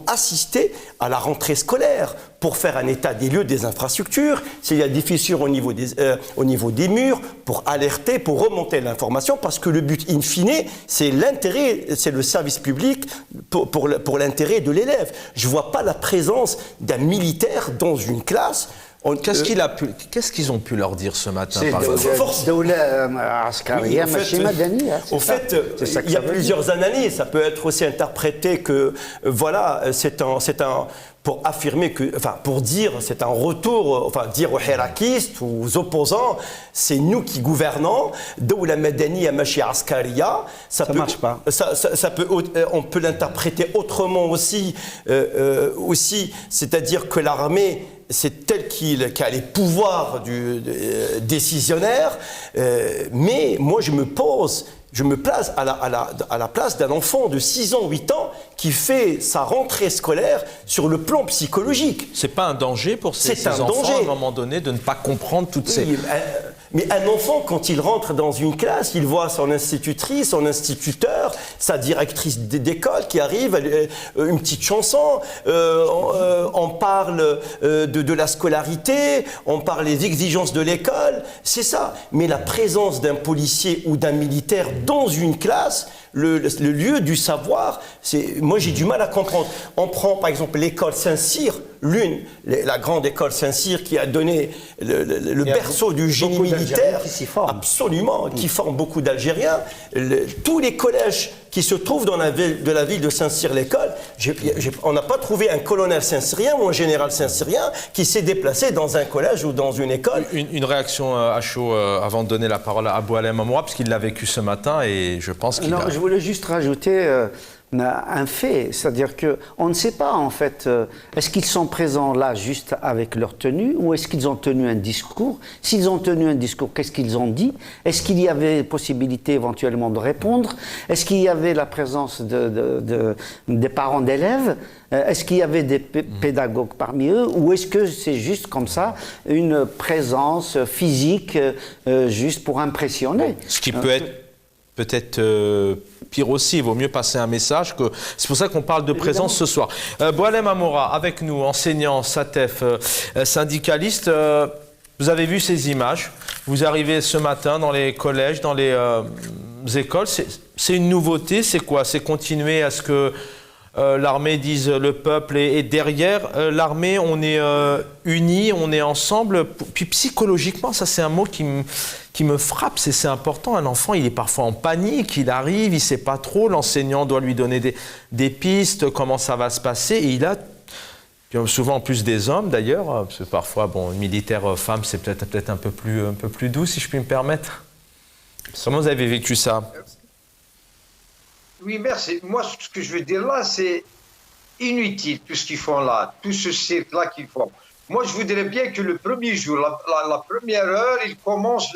assister à la rentrée scolaire, pour faire un état des lieux des infrastructures, s'il y a des fissures au niveau des murs, pour alerter, pour remonter l'information, parce que le but in fine, c'est l'intérêt, c'est le service public pour l'intérêt de l'élève. Je ne vois pas la présence d'un militaire dans une classe. Qu'est-ce qu'ils ont pu leur dire ce matin, par exemple? Au fait, il y a plusieurs analyses. Ça peut être aussi interprété que, voilà, pour affirmer pour dire, c'est un retour, dire aux hirakistes, aux opposants, c'est nous qui gouvernons. Doula Madaniya Machi Askariya. Ça marche pas. On peut l'interpréter autrement aussi, c'est-à-dire que l'armée, c'est tel qui a les pouvoirs décisionnaire, mais moi je me place à la place d'un enfant de 6 ans, 8 ans qui fait sa rentrée scolaire sur le plan psychologique. C'est pas un danger pour ces enfants à un moment donné de ne pas comprendre toutes ces... Mais un enfant, quand il rentre dans une classe, il voit son institutrice, son instituteur, sa directrice d'école qui arrive, une petite chanson, on parle de la scolarité, on parle des exigences de l'école, c'est ça. Mais la présence d'un policier ou d'un militaire dans une classe, le lieu du savoir, moi j'ai du mal à comprendre. On prend par exemple l'école Saint-Cyr, la grande école Saint-Cyr qui a donné le berceau du génie militaire, absolument, qui forme beaucoup d'Algériens. Tous les collèges qui se trouvent dans la ville de Saint-Cyr-l'École, on n'a pas trouvé un colonel saint-cyrien ou un général saint-cyrien qui s'est déplacé dans un collège ou dans une école. Une réaction à chaud avant de donner la parole à Boualem Amoura, parce qu'il l'a vécu ce matin et je pense qu'il a... Je voulais juste rajouter un fait, c'est-à-dire qu'on ne sait pas en fait, est-ce qu'ils sont présents là juste avec leur tenue ou est-ce qu'ils ont tenu un discours? S'ils ont tenu un discours, qu'est-ce qu'ils ont dit? Est-ce qu'il y avait possibilité éventuellement de répondre? Est-ce qu'il y avait la présence des parents d'élèves? Est-ce qu'il y avait des pédagogues parmi eux ou est-ce que c'est juste comme ça une présence physique juste pour impressionner? Ce qui peut être peut-être pire aussi, il vaut mieux passer un message que... C'est pour ça qu'on parle de présence ce soir. Boualem Amoura, avec nous, enseignant, SATEF, syndicaliste. Vous avez vu ces images. Vous arrivez ce matin dans les collèges, dans les écoles. C'est une nouveauté, c'est quoi? C'est continuer à ce que l'armée dise le peuple est derrière l'armée, on est unis, on est ensemble. Puis psychologiquement, ça c'est un mot qui me frappe, c'est important. Un enfant, il est parfois en panique, il arrive, il ne sait pas trop, l'enseignant doit lui donner des pistes, comment ça va se passer. Et il a, souvent en plus des hommes d'ailleurs, parce que parfois, bon, militaire femme, c'est peut-être un peu plus doux, si je puis me permettre. Comment vous avez vécu ça? Oui, merci. Moi, ce que je veux dire là, c'est inutile tout ce qu'ils font là, tout ce cirque-là qu'ils font. Moi, je voudrais bien que le premier jour, la première heure, ils commencent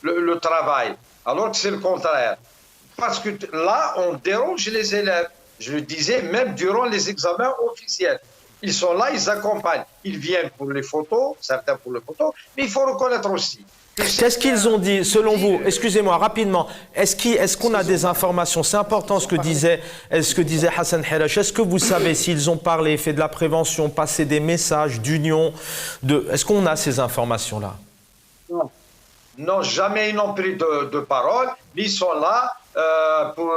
le travail, alors que c'est le contraire. Parce que là, on dérange les élèves. Je le disais, même durant les examens officiels. Ils sont là, ils accompagnent. Ils viennent pour les photos, certains pour les photos, mais il faut reconnaître aussi. Qu'est-ce qu'ils ont dit, selon vous? Excusez-moi, rapidement. Est-ce qu'on a des informations? C'est important ce que disait Hassan Helache. Est-ce que vous savez s'ils ont parlé, fait de la prévention, passé des messages d'union? Est-ce qu'on a ces informations-là? Non, jamais ils n'ont pris de parole, mais ils sont là pour...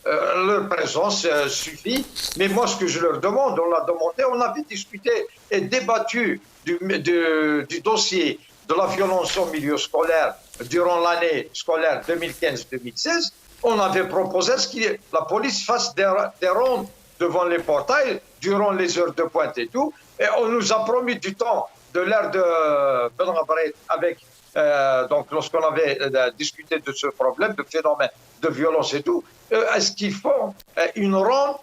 leur présence suffit. Mais moi, ce que je leur demande, on l'a demandé, on avait discuté et débattu du dossier de la violence au milieu scolaire durant l'année scolaire 2015-2016. On avait proposé que la police fasse des rondes devant les portails durant les heures de pointe et tout. Et on nous a promis du temps de l'ère de Ben Rabret avec... donc, lorsqu'on avait discuté de ce problème, de phénomène de violence et tout, est-ce qu'ils font une ronde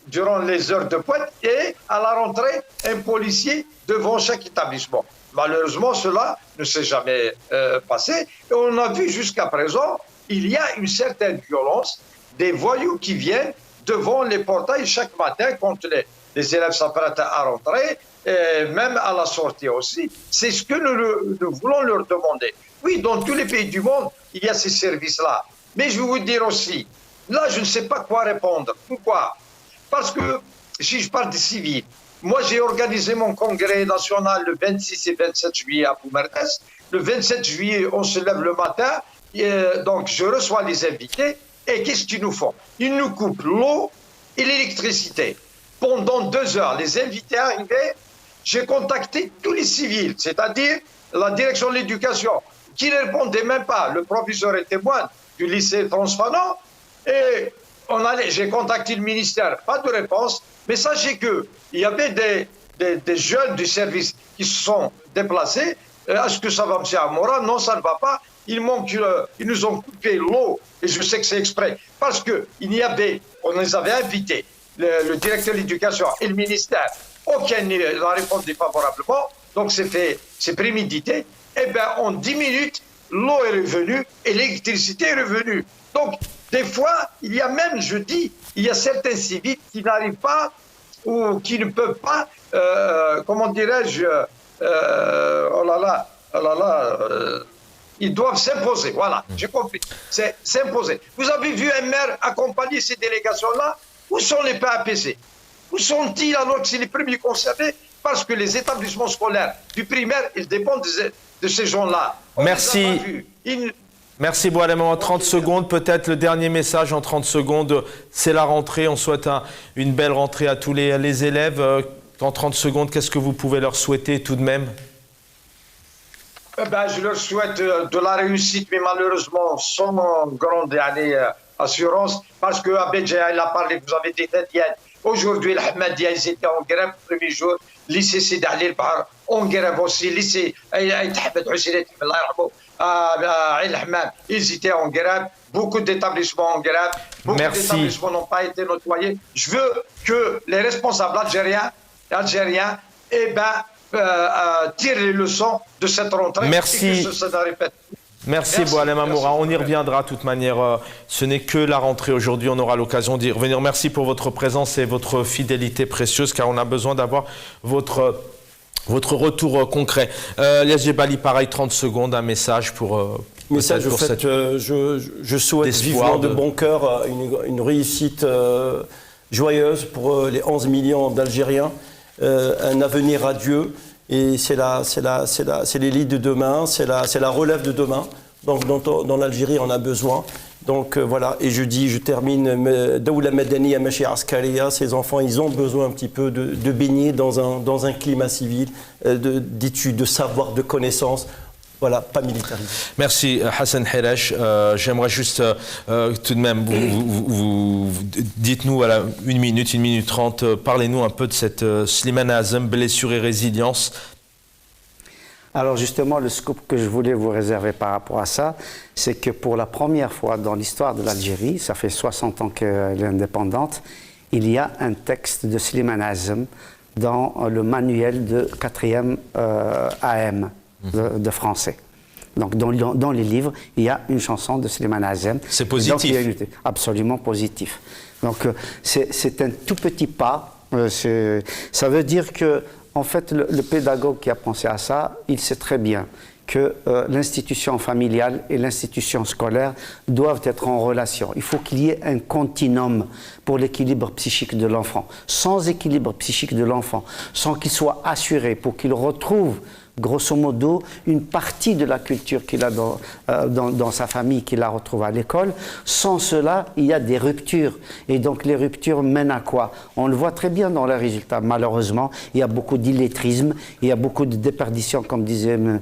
durant les heures de pointe et à la rentrée, un policier devant chaque établissement? Malheureusement, cela ne s'est jamais passé. Et on a vu jusqu'à présent, il y a une certaine violence, des voyous qui viennent devant les portails chaque matin quand les élèves s'apprêtent à rentrer, et même à la sortie aussi. C'est ce que nous voulons leur demander. Oui, dans tous les pays du monde, il y a ces services-là. Mais je vais vous dire aussi, là, je ne sais pas quoi répondre. Pourquoi? Parce que, si je parle des civils, moi, j'ai organisé mon congrès national le 26 et 27 juillet à Boumerdes. Le 27 juillet, on se lève le matin, et, donc je reçois les invités, et qu'est-ce qu'ils nous font? Ils nous coupent l'eau et l'électricité. Pendant 2 heures, les invités arrivaient, j'ai contacté tous les civils, c'est-à-dire la direction de l'éducation, qui ne répondait même pas. Le proviseur est témoin du lycée Transfanant, et j'ai contacté le ministère, pas de réponse, mais sachez qu'il y avait des jeunes du service qui se sont déplacés. Est-ce que ça va, M. Amoura? Non, ça ne va pas. Ils nous ont coupé l'eau, et je sais que c'est exprès, parce qu'on les avait invités, le directeur de l'éducation et le ministère. Aucun n'a répondu favorablement, donc c'est prémédité. Eh bien, en 10 minutes, l'eau est revenue et l'électricité est revenue. Donc, des fois, il y a même, je dis, il y a certains civils qui n'arrivent pas ou qui ne peuvent pas, comment dirais-je, oh là là, ils doivent s'imposer. Voilà, j'ai compris. C'est s'imposer. Vous avez vu un maire accompagner ces délégations-là? Où sont les PAPC? Où sont-ils alors que c'est les premiers concernés? Parce que les établissements scolaires du primaire, ils dépendent de ces gens-là. Merci. Merci Boualem. En 30 secondes, peut-être le dernier message en 30 secondes. C'est la rentrée. On souhaite une belle rentrée à tous les élèves. En 30 secondes, qu'est-ce que vous pouvez leur souhaiter tout de même? Je leur souhaite de la réussite, mais malheureusement sans grande assurance, parce qu'à Béja, il a parlé, vous avez des Tadiennes. Aujourd'hui, l'Ahmadiyya, ils étaient en grève le premier jour. Lycée Sidi Ali El-Bahar, en grève aussi. Lycée Ahmed Hussein, ils étaient en grève. Beaucoup d'établissements en grève. Beaucoup d'établissements n'ont pas été nettoyés. Je veux que les responsables algériens tirent les leçons de cette rentrée. Merci. Et que ça ne répète. Merci Boualem Amoura. On y reviendra de toute manière. Ce n'est que la rentrée aujourd'hui. On aura l'occasion d'y revenir. Merci pour votre présence et votre fidélité précieuse, car on a besoin d'avoir votre retour concret. Lias Djebali, pareil, 30 secondes, un message pour... Message, au fait, je souhaite vivement de bon cœur une réussite joyeuse pour les 11 millions d'Algériens, un avenir radieux. Et c'est l'élite de demain, c'est la relève de demain. Donc dans l'Algérie, on a besoin. Donc voilà, et je termine, Daoula Madani Amashi Askaria, ces enfants, ils ont besoin un petit peu de baigner dans un climat civil, d'études, de savoir, de connaissances. Voilà, pas militarisé. Merci Hassan Hiresh. J'aimerais juste tout de même, vous dites-nous, voilà, 1 minute 30, parlez-nous un peu de cette Slimane Azem, blessure et résilience. Alors justement, le scoop que je voulais vous réserver par rapport à ça, c'est que pour la première fois dans l'histoire de l'Algérie, ça fait 60 ans qu'elle est indépendante, il y a un texte de Slimane Azem dans le manuel de 4e AM. De français. Donc dans les livres, il y a une chanson de Slimane Azem. C'est positif. Donc, absolument positif. Donc c'est un tout petit pas. Ça veut dire que en fait le pédagogue qui a pensé à ça, il sait très bien que l'institution familiale et l'institution scolaire doivent être en relation. Il faut qu'il y ait un continuum pour l'équilibre psychique de l'enfant. Sans équilibre psychique de l'enfant, sans qu'il soit assuré pour qu'il retrouve grosso modo, une partie de la culture qu'il a dans sa famille, qu'il la retrouve à l'école. Sans cela, il y a des ruptures. Et donc, les ruptures mènent à quoi? On le voit très bien dans les résultats. Malheureusement, il y a beaucoup d'illettrisme, il y a beaucoup de déperdition, comme disait M.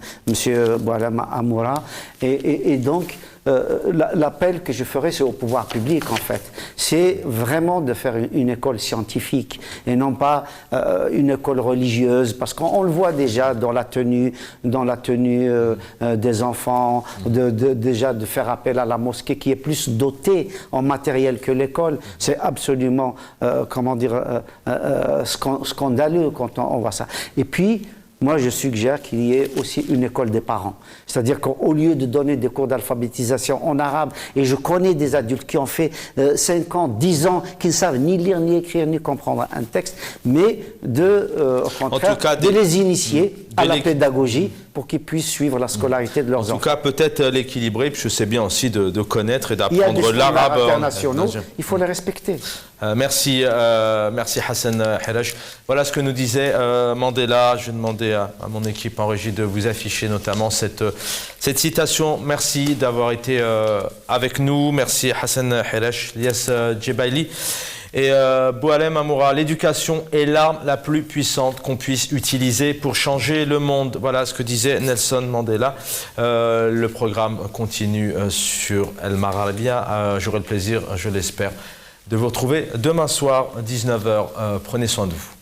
Boualem Amoura. Et donc, l'appel que je ferai, c'est au pouvoir public, en fait. C'est vraiment de faire une école scientifique et non pas une école religieuse, parce qu'on le voit déjà dans la tenue des enfants, déjà de faire appel à la mosquée qui est plus dotée en matériel que l'école. C'est absolument, scandaleux quand on voit ça. Et puis, moi, je suggère qu'il y ait aussi une école des parents. C'est-à-dire qu'au lieu de donner des cours d'alphabétisation en arabe, et je connais des adultes qui ont fait 5 ans, 10 ans, qui ne savent ni lire, ni écrire, ni comprendre un texte, mais au contraire, de les initier à la pédagogie pour qu'ils puissent suivre la scolarité de leurs enfants. En tout cas, peut-être l'équilibrer, puis je sais bien aussi de connaître et d'apprendre l'arabe internationaux, il faut les respecter. Merci Hassan Hiresh. Voilà ce que nous disait Mandela. Je vais demander à mon équipe en régie de vous afficher notamment cette citation. Merci d'avoir été avec nous. Merci Hassan Hiresh, Lias Djebali et Boualem Amoura. L'éducation est l'arme la plus puissante qu'on puisse utiliser pour changer le monde. Voilà ce que disait Nelson Mandela. Le programme continue sur El Mararabia. J'aurai le plaisir, je l'espère, de vous retrouver demain soir, 19h. Prenez soin de vous.